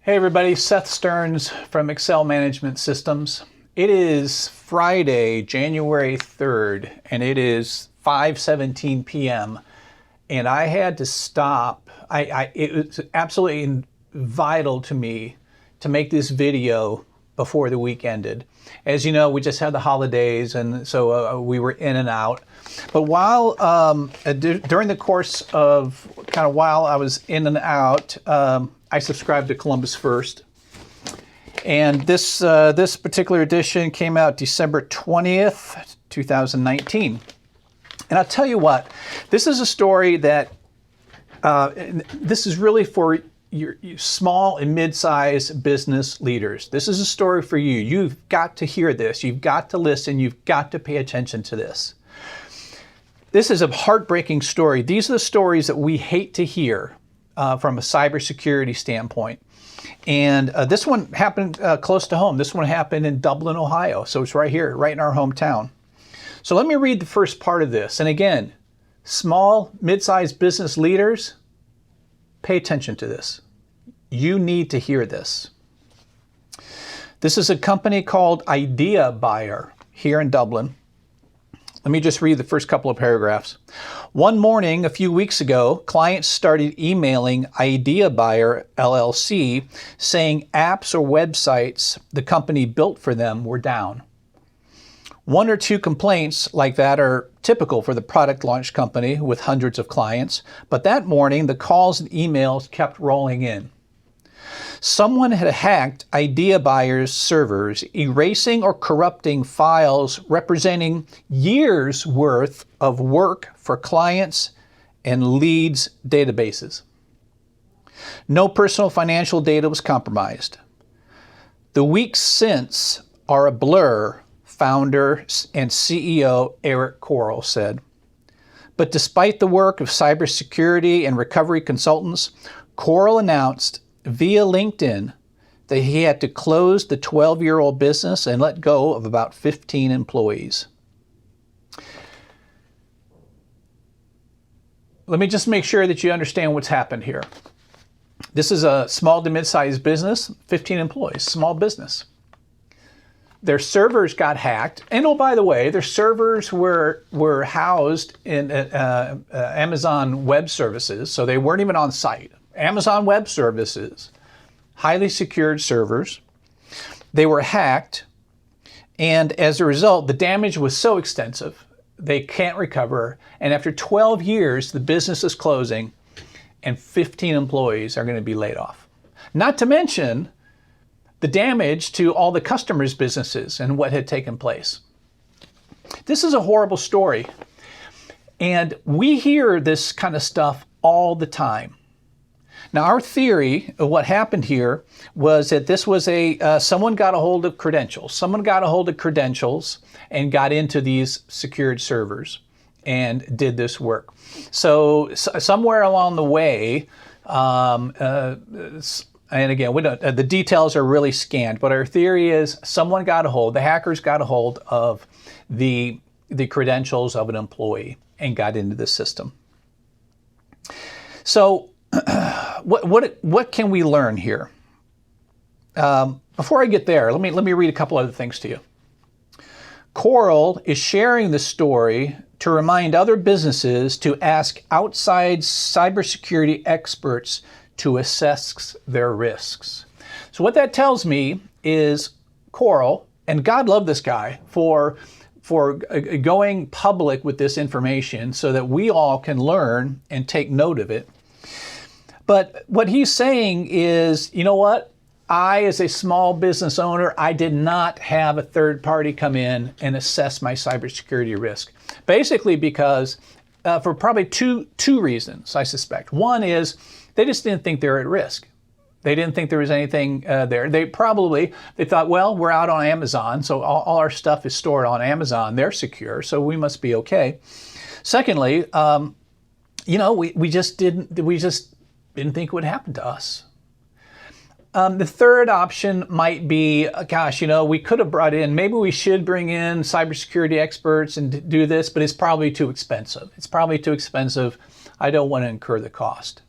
Hey everybody, Seth Stearns from Excel Management Systems. It is Friday, January 3rd, and it is 5:17 p.m. And I had to stop. It was absolutely vital to me to make this video before the week ended. As you know, we just had the holidays, and so we were in and out. But while during the course of while I was in and out, I subscribed to Columbus First, and this particular edition came out December 20th, 2019. And I'll tell you what, this is a story that this is really for your small and mid-sized business leaders. This is a story for you. You've got to hear this. You've got to listen. You've got to pay attention to this. This is a heartbreaking story. These are the stories that we hate to hear from a cybersecurity standpoint. And this one happened close to home. This one happened in Dublin, Ohio. So it's right here, right in our hometown. So let me read the first part of this. And again, small, mid-sized business leaders, pay attention to this. You need to hear this. This is a company called Idea Buyer here in Dublin. Let me just read the first couple of paragraphs. One morning, a few weeks ago, clients started emailing Idea Buyer LLC saying apps or websites the company built for them were down. One or two complaints like that are typical for the product launch company with hundreds of clients, but that morning the calls and emails kept rolling in. Someone had hacked Idea Buyer's servers, erasing or corrupting files representing years' worth of work for clients and leads databases. No personal financial data was compromised. The weeks since are a blur, founder and CEO Eric Corl said. But despite the work of cybersecurity and recovery consultants, Corl announced via LinkedIn that he had to close the 12-year-old business and let go of about 15 employees. Let me just make sure that you understand what's happened here. This is a small to mid-sized business, 15 employees, small business. Their servers got hacked, and oh, by the way, their servers were housed in Amazon Web Services, so they weren't even on site. Amazon Web Services, highly secured servers. They were hacked, and as a result, the damage was so extensive, they can't recover, and after 12 years, the business is closing, and 15 employees are going to be laid off. Not to mention the damage to all the customers' businesses and what had taken place. This is a horrible story, and we hear this kind of stuff all the time. Now, our theory of what happened here was that this was someone got a hold of credentials. Someone got a hold of credentials and got into these secured servers and did this work. So somewhere along the way, and again, we don't, the details are really scanned, but our theory is someone got a hold, the hackers got a hold of the credentials of an employee and got into the system. So what can we learn here? Before I get there, let me read a couple other things to you. Corl is sharing the story to remind other businesses to ask outside cybersecurity experts to assess their risks. So what that tells me is Corl, and God love this guy for going public with this information so that we all can learn and take note of it. But what he's saying is, you know what? I, as a small business owner, I did not have a third party come in and assess my cybersecurity risk. Basically because, for probably two reasons, I suspect. One is they just didn't think they were at risk. They didn't think there was anything there. They thought, well, we're out on Amazon, so all our stuff is stored on Amazon. They're secure, so we must be okay. Secondly, we just didn't think it would happen to us. The third option might be, we could have brought in, maybe we should bring in cybersecurity experts and do this, but it's probably too expensive. I don't want to incur the cost.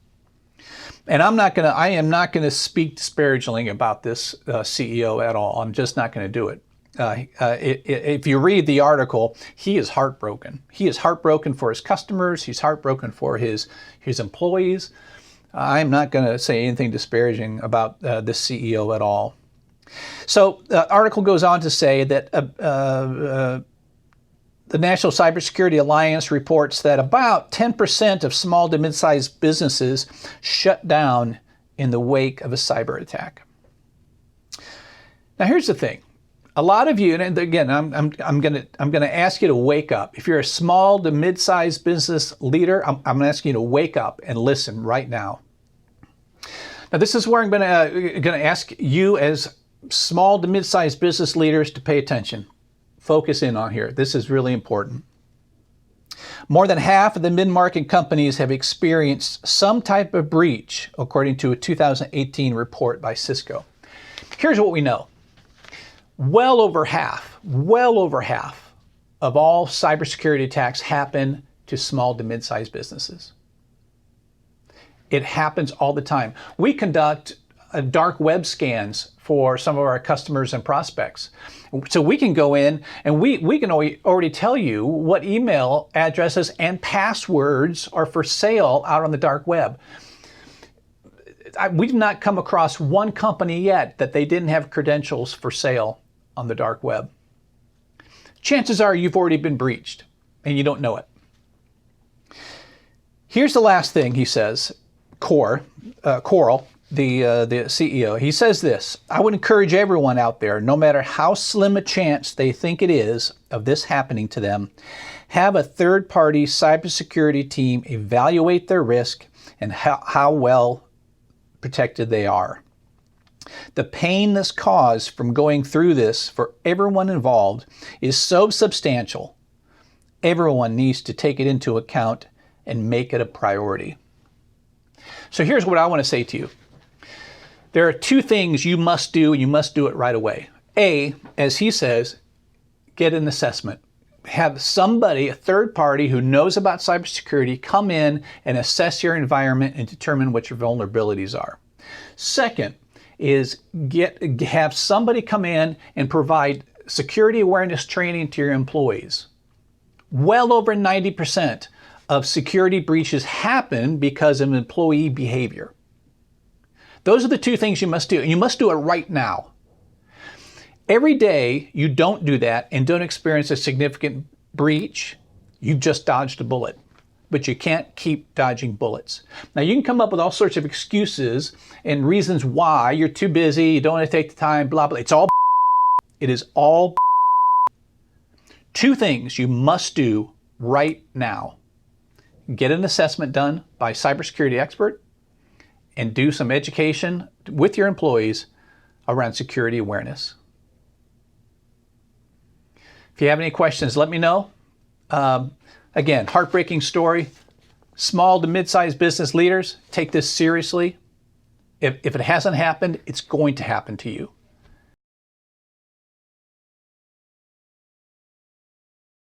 And I am not gonna speak disparagingly about this CEO at all. I'm just not gonna do it. If you read the article, he is heartbroken. He is heartbroken for his customers. He's heartbroken for his employees. I'm not going to say anything disparaging about this CEO at all. So the article goes on to say that the National Cybersecurity Alliance reports that about 10% of small to mid-sized businesses shut down in the wake of a cyber attack. Now here's the thing. A lot of you, and again, I'm gonna ask you to wake up. If you're a small to mid-sized business leader, I'm gonna ask you to wake up and listen right now. Now, this is where I'm gonna ask you as small to mid-sized business leaders to pay attention. Focus in on here. This is really important. More than half of the mid-market companies have experienced some type of breach, according to a 2018 report by Cisco. Here's what we know. Well over half of all cybersecurity attacks happen to small to mid-sized businesses. It happens all the time. We conduct dark web scans for some of our customers and prospects. So we can go in and we can already tell you what email addresses and passwords are for sale out on the dark web. We've not come across one company yet that they didn't have credentials for sale on the dark web. Chances are you've already been breached and you don't know it. Here's the last thing he says. Coral, the CEO, he says this: I would encourage everyone out there, no matter how slim a chance they think it is of this happening to them, have a third-party cybersecurity team evaluate their risk and how well protected they are. The pain this caused from going through this for everyone involved is so substantial, everyone needs to take it into account and make it a priority. So here's what I want to say to you. There are two things you must do, and you must do it right away. A, as he says, get an assessment. Have somebody, a third party who knows about cybersecurity, come in and assess your environment and determine what your vulnerabilities are. Second is have somebody come in and provide security awareness training to your employees. Well over 90% of security breaches happen because of employee behavior. Those are the two things you must do, and you must do it right now. Every day you don't do that and don't experience a significant breach, you've just dodged a bullet. But you can't keep dodging bullets. Now, you can come up with all sorts of excuses and reasons why you're too busy, you don't want to take the time, blah, blah. It's all. It is all. Two things you must do right now. Get an assessment done by a cybersecurity expert and do some education with your employees around security awareness. If you have any questions, let me know. Again, heartbreaking story. Small to mid-sized business leaders, take this seriously. If it hasn't happened, it's going to happen to you.